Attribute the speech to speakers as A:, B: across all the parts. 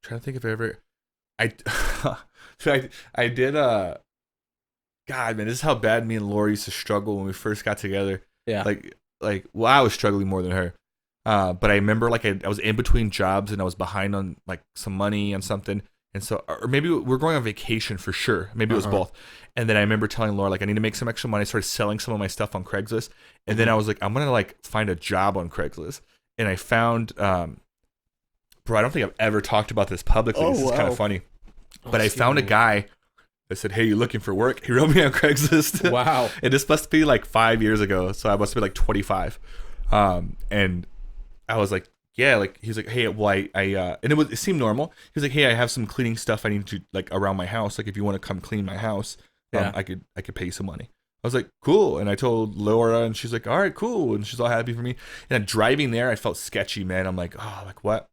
A: trying to think if I ever I I did God, man, this is how bad me and Laura used to struggle when we first got together.
B: Yeah.
A: Well, I was struggling more than her. But I remember like I was in between jobs and I was behind on like some money on something. And so, or maybe we're going on vacation for sure. Maybe it was both. And then I remember telling Laura, like, I need to make some extra money. I started selling some of my stuff on Craigslist. And then I was like, I'm going to like find a job on Craigslist. And I found, bro, I don't think I've ever talked about this publicly. This is kind of funny. But I found a guy that said, hey, you looking for work? He wrote me on Craigslist.
B: Wow.
A: And this must be like 5 years ago. So I must be like 25. And I was like, yeah, like, he's like, hey, well, and it seemed normal. He was like, hey, I have some cleaning stuff I need to, like, around my house. Like, if you want to come clean my house, I could pay you some money. I was like, cool. And I told Laura, and she's like, all right, cool. And she's all happy for me. And driving there, I felt sketchy, man. I'm like, oh, like what?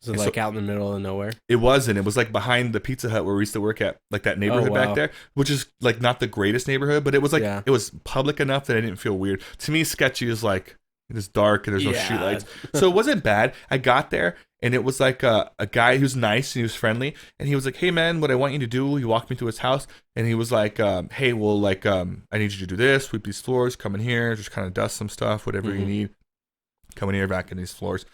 B: Is it like out in the middle of nowhere?
A: It wasn't. It was like behind the Pizza Hut where we used to work at, like that neighborhood back there, which is like not the greatest neighborhood, but it was like, it was public enough that I didn't feel weird. To me, sketchy is like, it's dark and there's no streetlights. So it wasn't bad. I got there and it was like a guy who's nice and he was friendly. And he was like, hey man, what I want you to do, he walked me to his house and he was like, hey, well, like, I need you to do this, sweep these floors, come in here, just kind of dust some stuff, whatever you need. Come in here, vacuum these floors.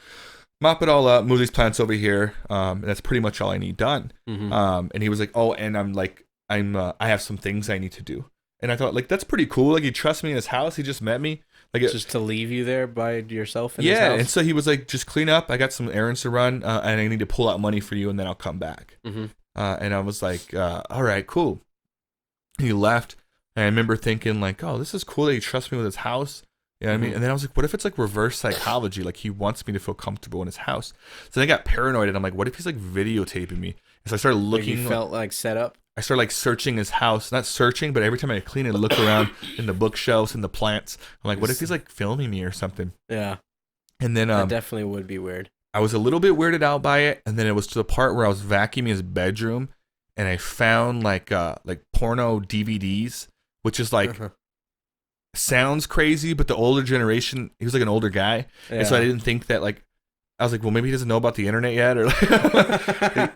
A: Mop it all up, move these plants over here. And that's pretty much all I need done. And he was like, oh, and I have some things I need to do. And I thought, like, that's pretty cool. Like, he trusts me in his house. He just met me. Like,
B: just to leave you there by yourself in his house?
A: Yeah, and so he was like, just clean up. I got some errands to run, and I need to pull out money for you, and then I'll come back. And I was like, all right, cool. He left, and I remember thinking, like, oh, this is cool that he trusts me with his house. You know what I mean? And then I was like, what if it's like reverse psychology? Like, he wants me to feel comfortable in his house. So then I got paranoid, and I'm like, what if he's like videotaping me? And so I started looking.
B: You felt like set up?
A: I started like searching his house, not searching, but every time I clean and look around in the bookshelves and the plants, I'm like, what if he's like filming me or something?
B: Yeah.
A: And then
B: that definitely would be weird.
A: I was a little bit weirded out by it, and then it was to the part where I was vacuuming his bedroom, and I found like porno DVDs, which is like sounds crazy, but the older generation, he was like an older guy, and so I didn't think that like. I was like, well, maybe he doesn't know about the internet yet, or like,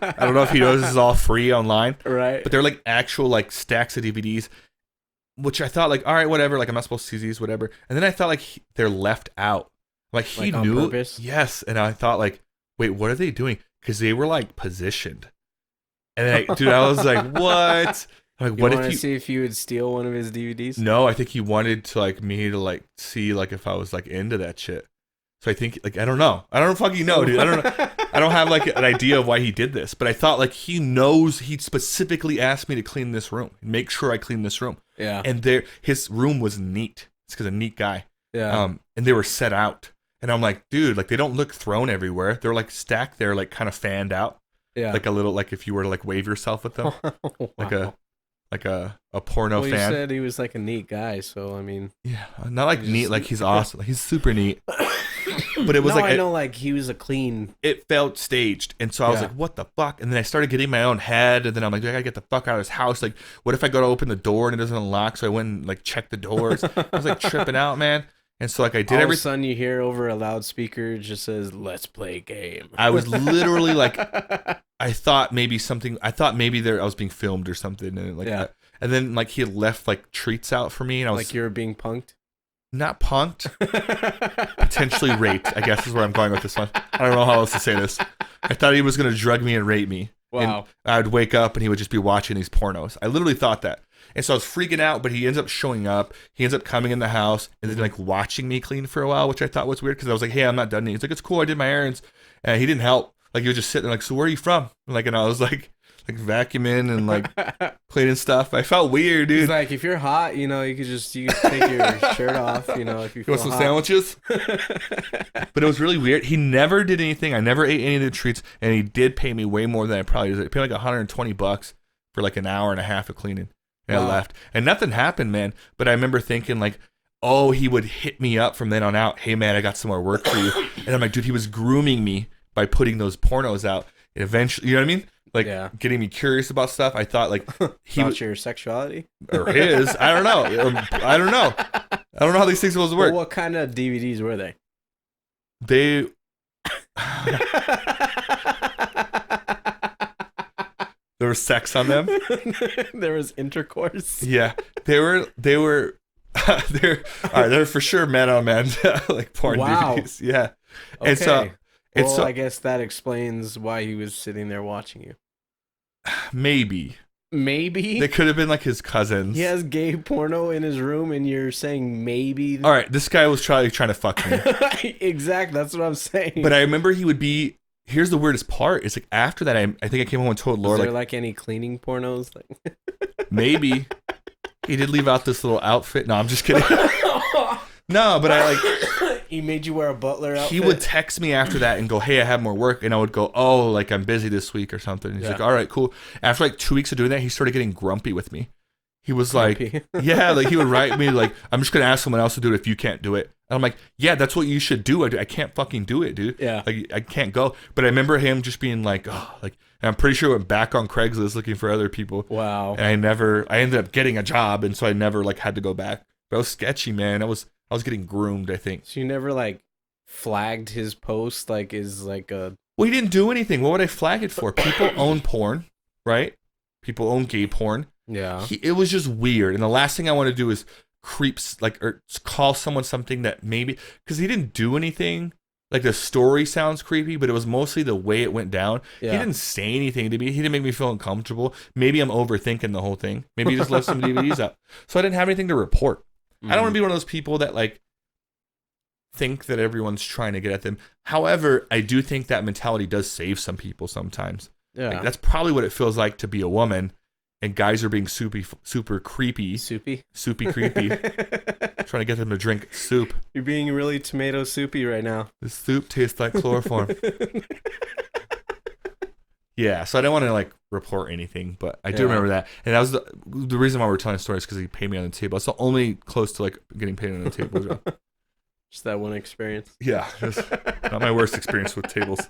A: I don't know if he knows this is all free online,
B: right?
A: But they're like actual like stacks of DVDs, which I thought like, all right, whatever, like I'm not supposed to see these, whatever. And then I thought like they're left out, like he
B: like
A: knew,
B: on purpose?
A: Yes. And I thought like, wait, what are they doing? Because they were like positioned, and then I was like, what? Like, what if you
B: see if you would steal one of his DVDs?
A: No, I think he wanted to like me to like see like if I was like into that shit. So I think, like, I don't know. I don't fucking know, dude. I don't know. I don't have, like, an idea of why he did this. But I thought, like, he knows he specifically asked me to clean this room. Make sure I clean this room.
B: Yeah.
A: And his room was neat. It's because a neat guy.
B: Yeah.
A: And they were set out. And I'm like, dude, like, they don't look thrown everywhere. They're, like, stacked there, like, kind of fanned out.
B: Yeah.
A: Like a little, like, if you were to, like, wave yourself with them. Wow. Like a porno fan.
B: You said he was, like, a neat guy, so, I mean.
A: Yeah. Not, like, neat. Like, he's awesome. Like, he's super neat. But it was
B: I know, like, he was a clean.
A: It felt staged. And so I was like, what the fuck? And then I started getting my own head. And then I'm like, I gotta get the fuck out of this house. Like, what if I go to open the door and it doesn't unlock? So I went and, like, checked the doors. I was, like, tripping out, man. And so, like, I did everything. All of a
B: sudden, you hear over a loudspeaker, it just says, let's play a game.
A: I was literally, like, I thought maybe I was being filmed or something. And, like, and then, like, he had left, like, treats out for me. And I was
B: like, you were being punked?
A: Not punked, potentially raped, I guess is where I'm going with this one. I don't know how else to say this. I thought he was going to drug me and rape me.
B: Wow.
A: And I'd wake up and he would just be watching these pornos. I literally thought that. And so I was freaking out, but he ends up showing up. He ends up coming in the house and then like watching me clean for a while, which I thought was weird because I was like, hey, I'm not done yet. He's like, it's cool. I did my errands. And he didn't help. Like he was just sitting there like, so where are you from? And I was like vacuuming and like cleaning stuff. I felt weird, dude.
B: He's like, if you're hot, you could take your shirt off, if you feel
A: want some
B: hot.
A: sandwiches? But it was really weird. He never did anything. I never ate any of the treats, and he did pay me way more than I probably did. He paid like $120 for like an hour and a half of cleaning. And I left. And nothing happened, man. But I remember thinking like, oh, he would hit me up from then on out. Hey, man, I got some more work for you. And I'm like, dude, he was grooming me by putting those pornos out. And eventually, you know what I mean? Like getting me curious about stuff. I thought like
B: he about your sexuality
A: or his. I don't know. I don't know how these things supposed to work.
B: Well, what kind of DVDs were they?
A: They There was sex on them.
B: There was intercourse.
A: Yeah, they're they're all right. They're for sure men on men like porn DVDs. Yeah,
B: okay.
A: And so
B: I guess that explains why he was sitting there watching you.
A: Maybe
B: they
A: could have been like his cousins.
B: He has gay porno in his room, and you're saying maybe.
A: All right, this guy was trying to fuck me.
B: Exactly, that's what I'm saying.
A: But I remember he would be. Here's the weirdest part. It's like after that, I think I came home and told Laura.
B: Was there like any cleaning pornos?
A: Maybe he did leave out this little outfit. No, I'm just kidding. No, but I like.
B: He made you wear a butler outfit?
A: He would text me after that and go, "Hey, I have more work," and I would go, "Oh, like I'm busy this week or something." And he's like, "All right, cool." After like 2 weeks of doing that, he started getting grumpy with me. He was like, "Yeah," like he would write me like, "I'm just gonna ask someone else to do it if you can't do it." And I'm like, "Yeah, that's what you should do. I can't fucking do it, dude.
B: Yeah,
A: like I can't go." But I remember him just being like, "Oh, like." And I'm pretty sure I went back on Craigslist looking for other people.
B: Wow.
A: And I ended up getting a job, and so I never like had to go back. But it was sketchy, man. I was getting groomed, I think.
B: So you never like flagged his post like is like a.
A: Well, he didn't do anything. What would I flag it for? People own porn, right? People own gay porn.
B: Yeah.
A: It was just weird. And the last thing I want to do is creeps like or call someone something that maybe because he didn't do anything. Like the story sounds creepy, but it was mostly the way it went down. Yeah. He didn't say anything to me. He didn't make me feel uncomfortable. Maybe I'm overthinking the whole thing. Maybe he just left some DVDs up. So I didn't have anything to report. I don't want to be one of those people that like think that everyone's trying to get at them. However, I do think that mentality does save some people sometimes.
B: Yeah.
A: Like, that's probably what it feels like to be a woman, and guys are being super creepy. Soupy creepy. Trying to get them to drink soup.
B: You're being really tomato soupy right now.
A: The soup tastes like chloroform. Yeah, so I didn't want to like report anything, but I do remember that, and that was the reason why we're telling stories because he paid me on the table. It's the only close to like getting paid on the table job.
B: Just that one experience.
A: Yeah, not my worst experience with tables.